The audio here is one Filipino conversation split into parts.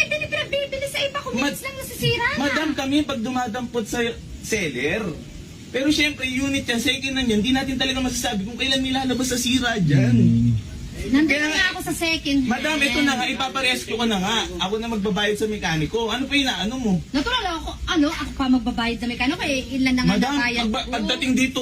hindi pinagbibili sa iba. Kung minutes lang nasisira na. Madam, kami pag dumadampot sa seller. Pero syempre, unit yan, second hand yan, hindi natin talaga masasabi kung kailan nilalabas sa sira dyan. Nandun Kaya- nga ako sa second hand. Madam, ito na nga, ipaparescue ka na nga. Ako na magbabayad sa mekaniko. Ano pa inaano mo? Natural ako, ako pa magbabayad sa mekano kaya ilan na nga Madam, nabayad ko. pagdating dito,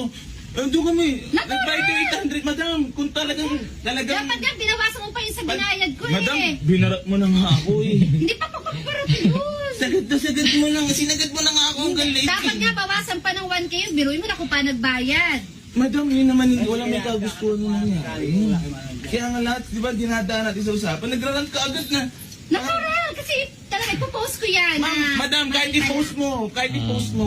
ando kami. Natural! Nagbayad ko 800, madam. Kung talagang... Dapat nga, binawasan mo pa yun sa binayad ko Madam, eh. binarat mo na nga ako eh. Hindi pa pagpaparat yun. Sagad mo lang. Sinagad mo na nga ako hanggang late. Dapat nga, bawasan pa ng 1K yun. Biruin mo na kung pa nagbayad. Madam, yun naman, walang may kagustuhan mo nangyari. Kaya nga lahat, di ba, dinadaan natin sa usapan. Nagrarant ka agad na. Natural, kasi talaga ipopost ko yan. Madam, kahit i-post mo,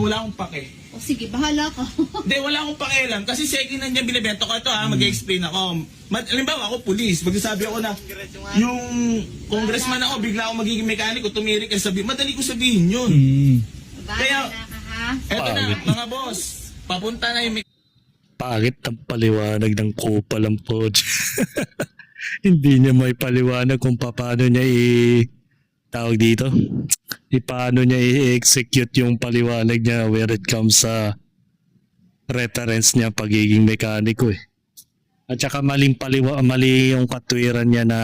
wala akong pake. O sige, bahala ka. Hindi, wala akong pakialam. Kasi second hand yan, binibenta ko ito ha, mag-explain ako. Halimbawa ako, police, magsasabi ako na, yung congressman ako, bigla ako magiging mekaniko, tumirik, sabi, madali ko sabihin yun. Kaya- Bahala ka ha. Eto na, mga boss, papunta na yung Pangit ang paliwanag ng kupal ang pod. Hindi niya may paliwanag kung paano niya tawag dito. Paano niya i-execute yung paliwanag niya where it comes sa reference niya pagiging mekaniko eh. At saka mali yung katwiran niya na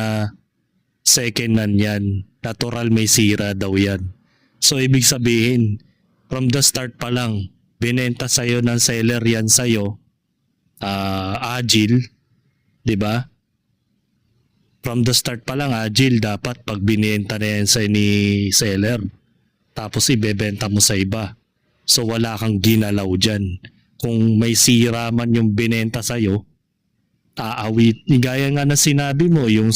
second hand yan. Natural may sira daw yan. So ibig sabihin, from the start pa lang, binenta sa'yo ng seller yan sa'yo, agile, di ba? From the start pa lang, agile, dapat pag binenta na yan sa ni seller, tapos ibebenta mo sa iba. So wala kang ginalaw dyan. Kung may sira man yung binenta sa'yo, aawit. Gaya nga na sinabi mo, yung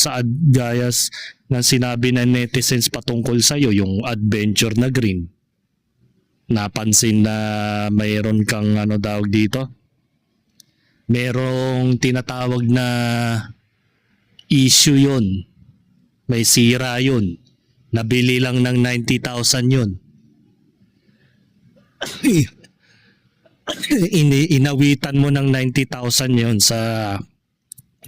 gayas na sinabi ng netizens patungkol sa'yo, yung adventure na green. Napansin na mayroon kang tawag dito? Merong tinatawag na issue yun. May sira yun. Nabili lang ng 90,000 yun. Inawitan mo ng 90,000 yun sa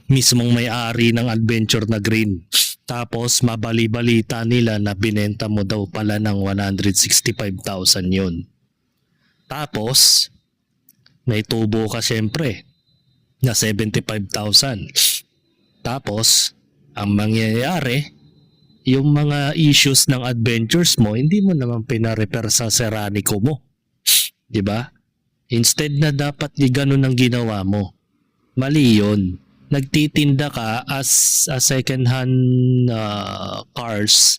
mismong may-ari ng adventure na green. Tapos mabali-balita nila na binenta mo daw pala ng 165,000 yun. Tapos may tubo ka syempre na 75,000. Tapos, ang mangyayari, yung mga issues ng adventures mo, hindi mo naman pina-repair sa Serranico mo. Diba? Instead na dapat ganun ang ginawa mo. Mali yun. Nagtitinda ka as a second-hand cars